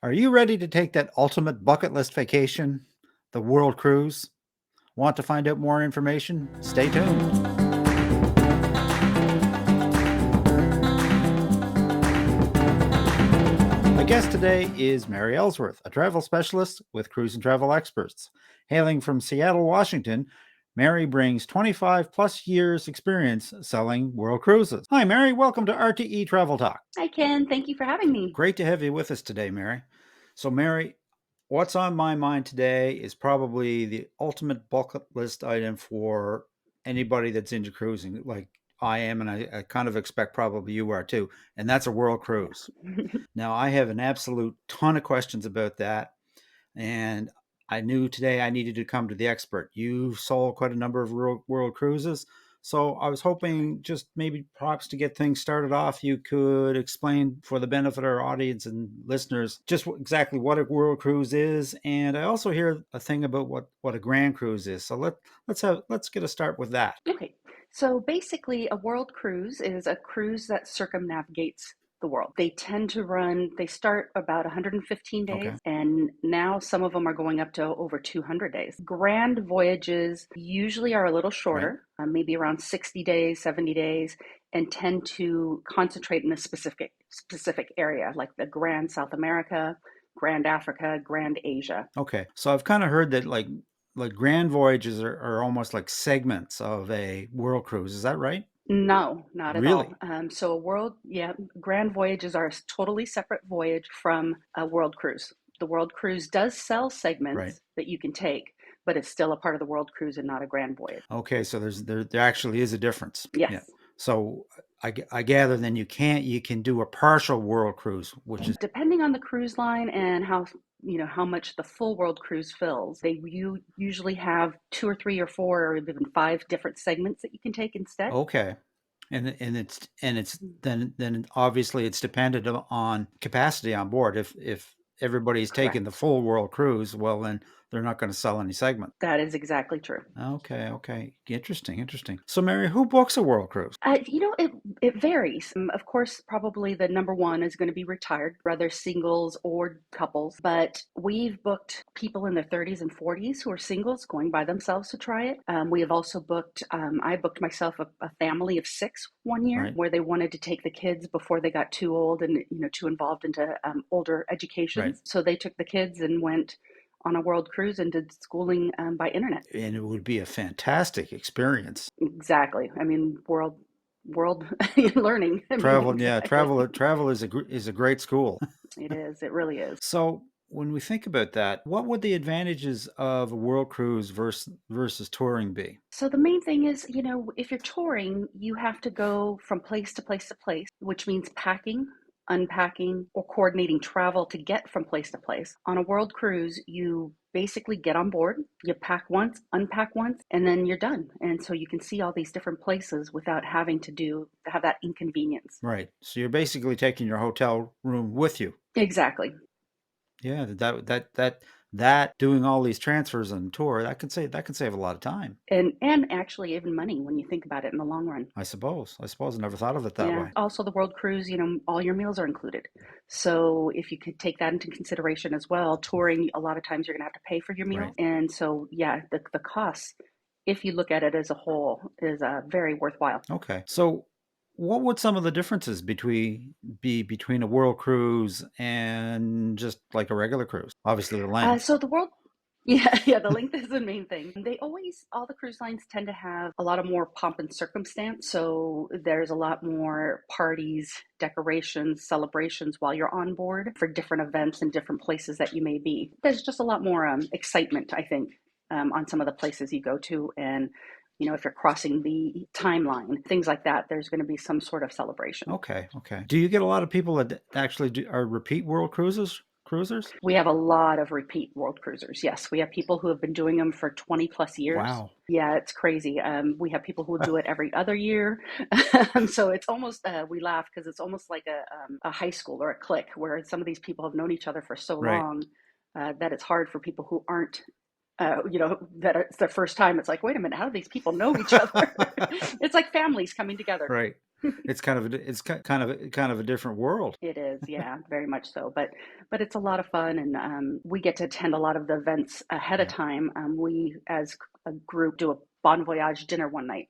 Are you ready to take that ultimate bucket list vacation, the world cruise? Want to find out more information? Stay tuned. My guest today is Mary Ellsworth, a travel specialist with Cruise and Travel Experts. Hailing from Seattle, Washington, Mary brings 25 plus years experience selling world cruises. Hi, Mary. Welcome to RTE Travel Talk. Hi, Ken. Thank you for having me. Great to have you with us today, Mary. So, Mary, what's on my mind today is probably the ultimate bucket list item for anybody that's into cruising, like I am, and I kind of expect probably you are too, and that's a world cruise. Now, I have an absolute ton of questions about that, and I knew today I needed to come to the expert. You sold quite a number of world cruises. So I was hoping just maybe perhaps to get things started off, you could explain for the benefit of our audience and listeners just exactly what a world cruise is. And I also hear a thing about what a grand cruise is. So let's get a start with that. Okay. So basically, a world cruise is a cruise that circumnavigates the world. They tend to run, they start about 115 Okay. days, and now some of them are going up to over 200 days. Grand voyages usually are a little Right. shorter, maybe around 60 days, 70 days, and tend to concentrate in a specific area, like the Grand South America, Grand Africa, Grand Asia. Okay. So I've kind of heard that like grand voyages are almost like segments of a world cruise. Is that right? No, not at all. Really? So grand voyages are a totally separate voyage from a world cruise. The world cruise does sell Right. segments that you can take, but it's still a part of the world cruise and not a grand voyage. Okay, so there actually is a difference. Yeah. Yes. So I gather then you can do a partial world cruise, which is Depending on the cruise line and how much the full world cruise fills, you usually have two or three or four or even five different segments that you can take instead. okay. And it's then obviously it's dependent on capacity on board. If everybody's taking the Correct. full world cruise, well then they're not going to sell any segment. That is exactly true. Okay. Interesting. So Mary, who books a world cruise? It varies. Of course, probably the number one is going to be retired, whether singles or couples. But we've booked people in their 30s and 40s who are singles going by themselves to try it. We have also booked. I booked myself a family of six one year Right. where they wanted to take the kids before they got too old and too involved into older Right. educations. So they took the kids and went on a world cruise and did schooling by internet. And it would be a fantastic experience. Exactly. I mean, world learning. I mean, Travel, yeah, exactly. travel is a great school. It is. It really is. So when we think about that, what would the advantages of a world cruise versus touring be? So the main thing is, if you're touring, you have to go from place to place to place, which means packing, unpacking, or coordinating travel to get from place to place. On a world cruise, you basically get on board, you pack once, unpack once, and then you're done. And so you can see all these different places without having to have that inconvenience. Right. So you're basically taking your hotel room with you. Exactly. Yeah, that doing all these transfers on tour, that can save a lot of time. And actually even money when you think about it in the long run. I suppose. I never thought of it that Yeah. way. Also, the world cruise, all your meals are included. So if you could take that into consideration as well, touring, a lot of times you're going to have to pay for your meals. Right. And so, yeah, the costs, if you look at it as a whole, is very worthwhile. Okay. So what would some of the differences between a world cruise and just like a regular cruise? Obviously the length. So the world, yeah, yeah, the length is the main thing. All the cruise lines tend to have a lot of more pomp and circumstance. So there's a lot more parties, decorations, celebrations while you're on board for different events and different places that you may be. There's just a lot more excitement, I think, on some of the places you go to. And, if you're crossing the timeline, things like that, there's going to be some sort of celebration. Okay. Do you get a lot of people that actually are repeat world cruisers? We have a lot of repeat world cruisers. Yes, we have people who have been doing them for 20 plus years. Wow. Yeah, it's crazy. We have people who do it every other year. So it's almost, we laugh because it's almost like a high school or a clique where some of these people have known each other for so Right. long that it's hard for people who aren't, that it's their first time. It's like, wait a minute, how do these people know each other? It's like families coming together. Right. It's kind of a different world. It is, yeah, very much so. But it's a lot of fun, and we get to attend a lot of the events ahead of Yeah. time. We, as a group, do a bon voyage dinner one night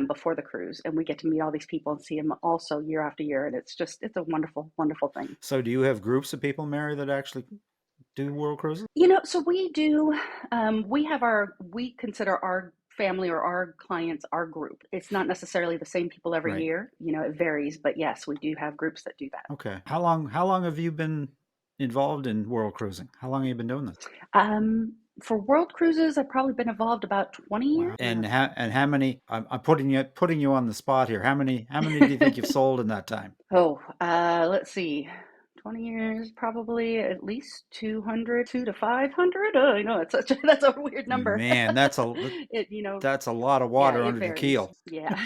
before the cruise, and we get to meet all these people and see them also year after year, and it's a wonderful, wonderful thing. So do you have groups of people, Mary, that actually do world cruises? So we do, we consider our family or our clients our group. It's not necessarily the same people every Right. year. It varies, but yes, we do have groups that do that. Okay. How long have you been involved in world cruising? How long have you been doing this? For world cruises, I've probably been involved about 20 Wow. years. And how many? I'm putting you on the spot here. How many do you think you've sold in that time? Oh, let's see. 20 years, probably at least 200, 2 to 500. Oh, I know it's that's a weird number. Man, It, you know, that's a lot of yeah, water it under the varies. keel. Yeah.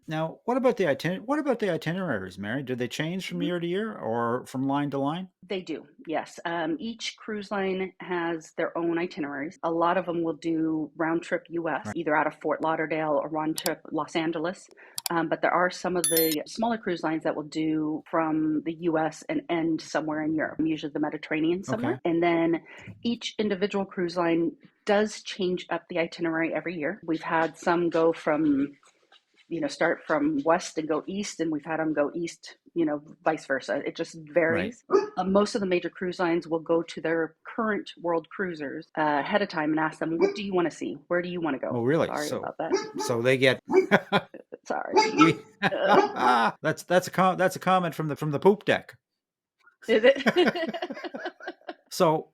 Now, what about the itineraries, Mary? Do they change from Mhm. year to year or from line to line? They do, yes. Each cruise line has their own itineraries. A lot of them will do round trip US, Right. either out of Fort Lauderdale or round trip Los Angeles. But there are some of the smaller cruise lines that will do from the US and end somewhere in Europe, usually the Mediterranean Okay. somewhere. And then each individual cruise line does change up the itinerary every year. We've had some go from start from west and go east, and we've had them go east, vice versa. It just Right. varies. Most of the major cruise lines will go to their current world cruisers ahead of time and ask them, what do you want to see? Where do you want to go? Oh, really? Sorry So, about that. so they get Sorry. we. Uh, That's a comment from the poop deck. is it? So,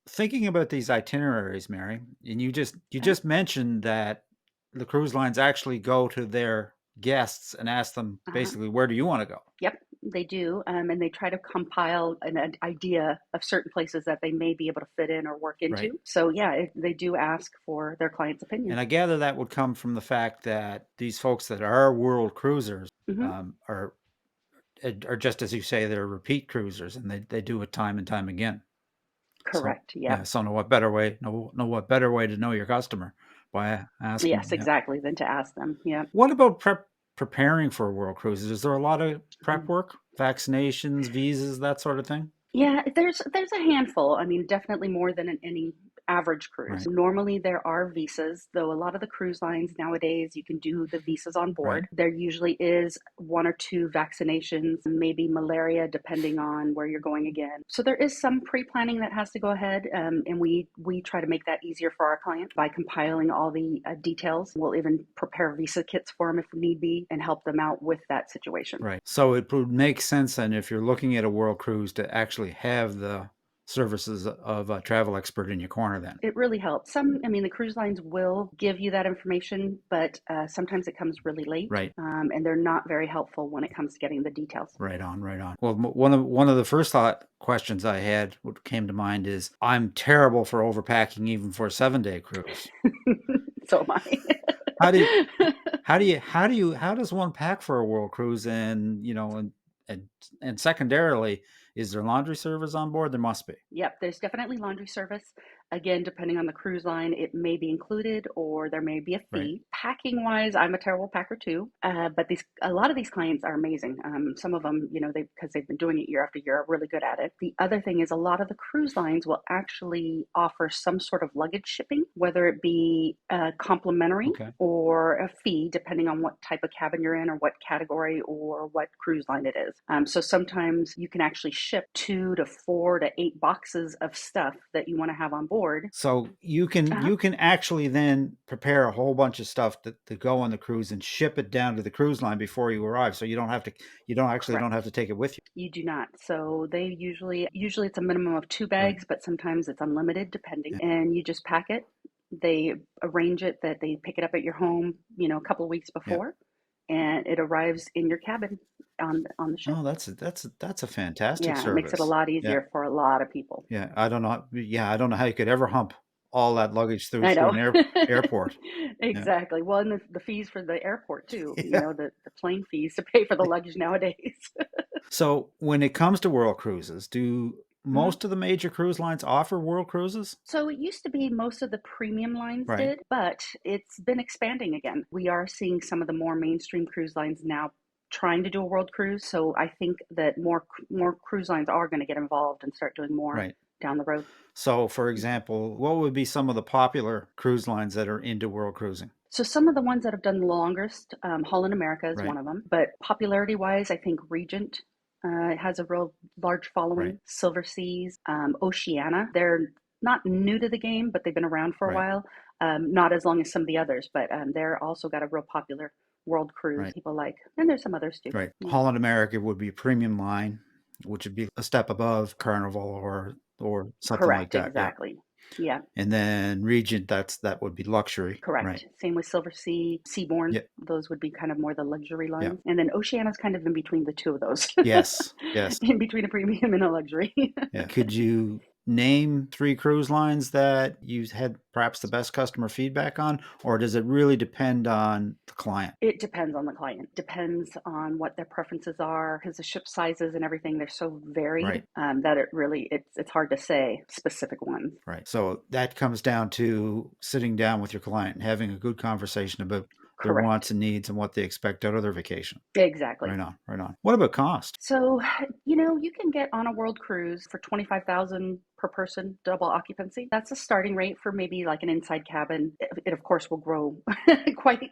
thinking about these itineraries, Mary, and you Uh-huh. just mentioned that the cruise lines actually go to their guests and ask them Uh-huh. basically, where do you want to go? Yep, they do. And they try to compile an idea of certain places that they may be able to fit in or work Right. into. So, yeah, they do ask for their client's opinion. And I gather that would come from the fact that these folks that are world cruisers Hmm. are just as you say, they're repeat cruisers, and they do it time and time again. So Correct. yeah, Yep. so what better way to know your customer by asking Yes, them? Yeah. exactly. Than to ask them. Yep. What about preparing for world cruises? Is there a lot of prep Mhm. work, vaccinations, visas, that sort of thing? Yeah, there's a handful. I mean, definitely more than in any average cruise. Right. Normally there are visas, though a lot of the cruise lines nowadays you can do the visas on Right. board. There usually is one or two vaccinations, maybe malaria, depending on where you're going again. So there is some pre-planning that has to go ahead, and we try to make that easier for our clients by compiling all the details. We'll even prepare visa kits for them if need be, and help them out with that situation. Right. So it would make sense then if you're looking at a world cruise to actually have the services of a travel expert in your corner then. It really helps. I mean, the cruise lines will give you that information, but sometimes it comes really late, Right. and they're not very helpful when it comes to getting the details. Right on, right on. Well, one of the first thought questions I had, what came to mind is I'm terrible for overpacking even for a 7-day cruise. So am I. How do you, how does one pack for a world cruise? And and and secondarily, is there laundry service on board? There must be. Yep, there's definitely laundry service. Again, depending on the cruise line, it may be included or there may be a Right. fee. Packing wise, I'm a terrible packer too. But a lot of these clients are amazing. Some of them, because they've been doing it year after year, are really good at it. The other thing is a lot of the cruise lines will actually offer some sort of luggage shipping, whether it be complimentary Okay. or a fee, depending on what type of cabin you're in or what category or what cruise line it is. So sometimes you can actually ship 2 to 4 to 8 boxes of stuff that you want to have on board. So Uh-huh. you can actually then prepare a whole bunch of stuff to go on the cruise and ship it down to the cruise line before you arrive. So you don't have Correct. to take it with you. You do not. So they usually it's a minimum of two Right. bags, but sometimes it's unlimited depending. Yeah. And you just pack it. They arrange it that they pick it up at your home, a couple of weeks Yeah. before, and it arrives in your cabin on the ship. Oh, that's a fantastic Yeah, it makes it a service. lot Yeah. easier for a lot of people. Yeah. I don't know. Yeah, I don't know how you could ever hump all that luggage I through know. an airport. Yeah. Exactly. Well, and the fees for the airport too, Yeah. the plane fees to pay for the luggage nowadays. So when it comes to world cruises, do Mhm. most of the major cruise lines offer world cruises? So it used to be most of the premium lines Right, did, but it's been expanding again. We are seeing some of the more mainstream cruise lines now trying to do a world cruise. So I think that more cruise lines are going to get involved and start doing more right. down the road. So, for Mhm. example, what would be some of the popular cruise lines that are into world cruising? So some of the ones that have done the longest, Holland America is Right, one of them. But popularity wise, I think Regent has a real large right, following. Silverseas, Oceania, they're not new to the game, but they've been around for a right, while. Not as long as some of the others, but they're also got a real popular world cruise right, people like. And there's some others too. right. Yeah. Holland America would be a premium line, which would be a step above Carnival or something like Correct, that. Yeah. exactly. Yeah. And then Regent, that would be luxury. Right. Correct. Same with Silversea, Seabourn. Yeah. Those would be kind of more the luxury Yeah. lines. And then Oceana's kind of in between the two of those. Yes. Yes. In between a premium and a luxury. Yeah. Could you name three cruise lines that you had perhaps the best customer feedback on, or does it really depend on the client? It depends on the client. Depends on what their preferences are because the ship sizes and everything, they're so varied Right. that it's hard to say specific ones. Right. So that comes down to sitting down with your client and having a good conversation about their wants Correct. and needs and what they expect out of their vacation. Exactly. Right on. Right on. What about cost? So, you can get on a world cruise for 25,000 per person, double occupancy. That's a starting rate for maybe like an inside cabin. It of course will grow quite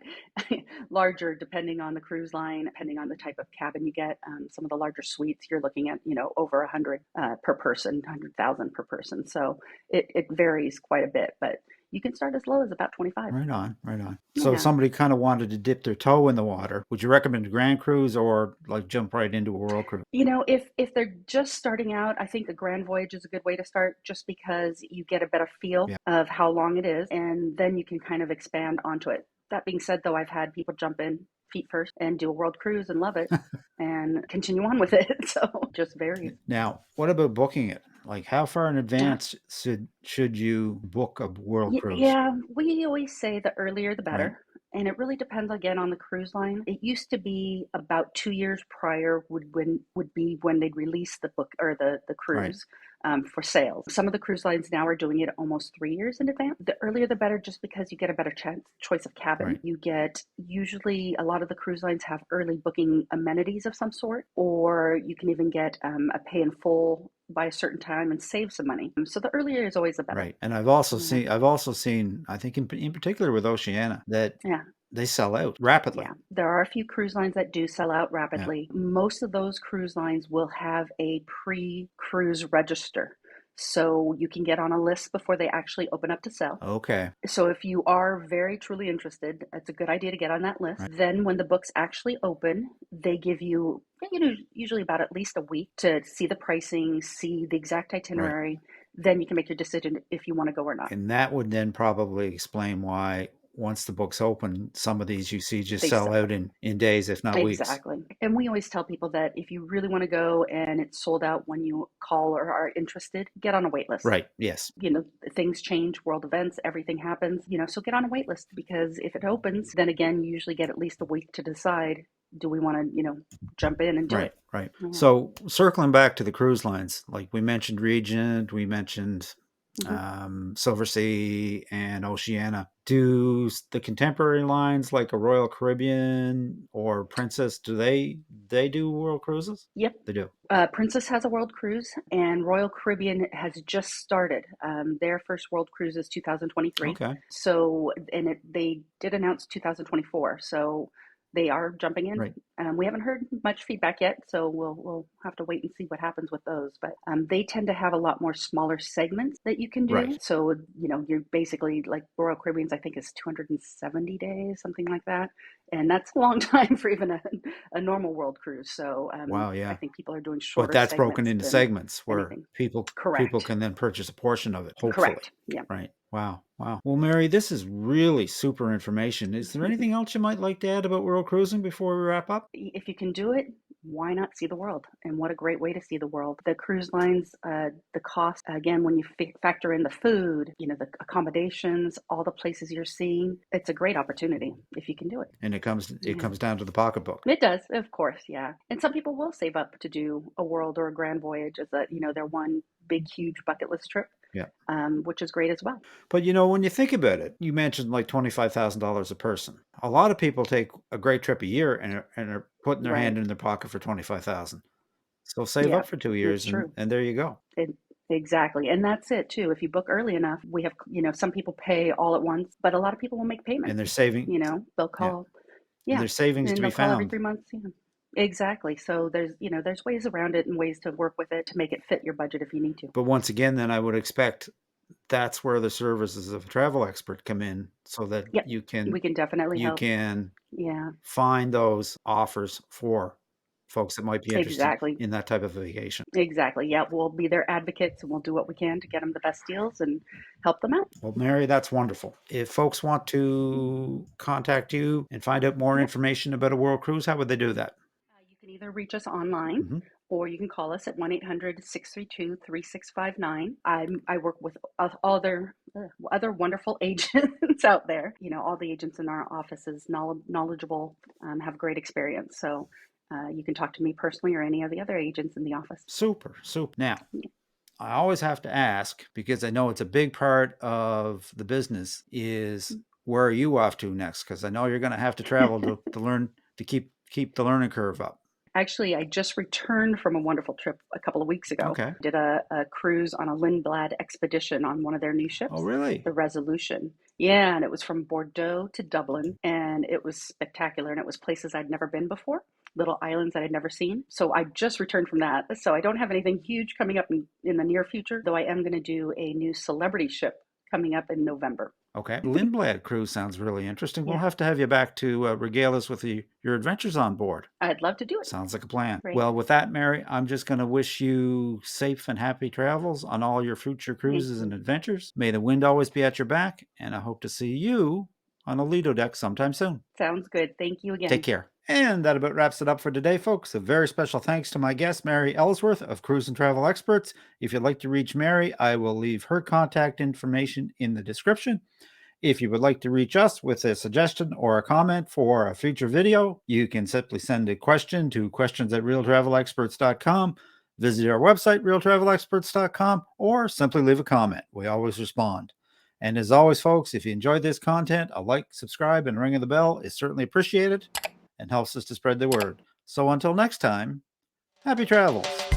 larger depending on the cruise line, depending on the type of cabin you get. Some of the larger suites you're looking at, over 100 per person, 100,000 per person. So it varies quite a bit, but you can start as low as about 25. Right on. Right on. So if Yeah. somebody kind of wanted to dip their toe in the water, would you recommend a grand cruise or like jump right into a world cruise? If they're just starting out, I think the Grand Voyage is a good way to start just because you get a better feel Yeah. of how long it is, and then you can kind of expand onto it. That being said, though, I've had people jump in feet first and do a world cruise and love it and continue on with it. So it just varies. Now, what about booking it? Like how far in advance should you book a world cruise? Yeah, we always say the earlier the Right. better. And it really depends again on the cruise line. It used to be about 2 years prior would be when they'd release the book or the Right. cruise for sales. Some of the cruise lines now are doing it almost 3 years in advance. The earlier the better, just because you get a better choice of cabin. Right. You get usually a lot of the cruise lines have early booking amenities of some sort, or you can even get a pay in full by a certain time and save some money. So the earlier is always the better. Right. And I've also seen, I think in particular with Oceania, that Yeah. they sell out rapidly. Yeah, there are a few cruise lines that do sell out Yeah. rapidly. Most of those cruise lines will have a pre-cruise register. So you can get on a list before they actually open up to sell. Okay. So if you are very truly interested, it's a good idea to get on that list. Right. Then when the books actually open, they give you, usually about at least a week to see the pricing, see the exact Right. itinerary. Then you can make your decision if you want to go or not. And that would then probably explain why once the books open, some of these you see just They sell sell. out in days, if not weeks. Exactly. And we always tell people that if you really want to go and it's sold out when you call or are interested, get on a wait list. Right. Yes. Things change, world events, everything happens, so get on a wait list because if it opens, then again, you usually get at least a week to decide, do we want to, jump in and do Right. it? Right. Yeah. So circling back to the cruise lines, like we mentioned Regent, we mentioned Mhm. Silversea and Oceania. Do the contemporary lines like a Royal Caribbean or Princess, do they do world cruises? Yep. They do. Princess has a world cruise, and Royal Caribbean has just started. Their first world cruise is 2023. Okay. So, and they did announce 2024. So they are jumping in. Right. We haven't heard much feedback yet, so we'll have to wait and see what happens with those. But they tend to have a lot more smaller segments that you can do. Right. So you're basically like Royal Caribbean's, I think, is 270 days, something like that, and that's a long time for even a normal world cruise. So Wow, I yeah. think people are doing But shorter that's broken segments into than segments where anything. people Correct. can then purchase a portion of it, hopefully. Correct. Yeah. Right. Wow. Wow. Well, Mary, this is really super information. Is there anything else you might like to add about world cruising before we wrap up? If you can do it, why not see the world? And what a great way to see the world. The cruise lines, the cost, again, when you factor in the food, the accommodations, all the places you're seeing, it's a great opportunity if you can do it. And it Yeah. comes down to the pocketbook. It does, of course, yeah. And some people will save up to do a world or a grand voyage as their one big, huge bucket list trip, Yeah. which is great as well. But when you think about it, you mentioned like $25,000 a person. A lot of people take a great trip a year and are putting their hand Right. in their pocket for 25,000. So save Yeah, up for 2 years it's and true. there you go. It, exactly. And that's it too. If you book early enough, we have, some people pay all at once, but a lot of people will make And payments. there's saving, They'll yeah, call, and yeah, there's savings to and be they'll call every found. 3 months. Yeah. Exactly. So there's ways around it and ways to work with it to make it fit your budget if you need to. But once again, then I would expect that's where the services of a travel expert come in so that Yep. you can We can definitely you help. can Yeah, find those offers for folks that might be interested exactly. in that type of vacation. Exactly. Yeah, we'll be their advocates and we'll do what we can to get them the best deals and help them out. Well, Mary, that's wonderful. If folks want to contact you and find out more Yep. information about a world cruise, how would they do that? You can either reach us online Hmm. or you can call us at 1-800-632-3659. I work with other wonderful agents out there. All the agents in our office is knowledgeable, have great experience. So you can talk to me personally or any of the other agents in the office. Super, super. Now, I always have to ask because I know it's a big part of the business is where are you off to next? Because I know you're going to have to travel to learn to keep the learning curve up. Actually, I just returned from a wonderful trip a couple of weeks ago. Okay. Did a cruise on a Lindblad expedition on one of their new Oh, ships, really? the Resolution. Yeah, and it was from Bordeaux to Dublin, and it was spectacular. And it was places I'd never been before, little islands that I'd never seen. So I just returned from that. So I don't have anything huge coming up in the near future, though I am going to do a new celebrity ship coming up in November. Okay. Lindblad cruise sounds really interesting. We'll Yeah, have to have you back to regale us with your adventures on board. I'd love to do it. Sounds like a plan. Great. Well, with that, Mary, I'm just going to wish you safe and happy travels on all your future Thank cruises and you. adventures. May the wind always be at your back, and I hope to see you on a Lido deck sometime soon. Sounds good. Thank you Take again. care. And that about wraps it up for today, folks. A very special thanks to my guest, Mary Ellsworth of Cruise and Travel Experts. If you'd like to reach Mary, I will leave her contact information in the description. If you would like to reach us with a suggestion or a comment for a future video, you can simply send a question to questions@realtravelexperts.com, visit our website, realtravelexperts.com, or simply leave a comment. We always respond. And as always, folks, if you enjoyed this content, a like, subscribe, and ring of the bell is certainly appreciated and helps us to spread the word. So until next time, happy travels.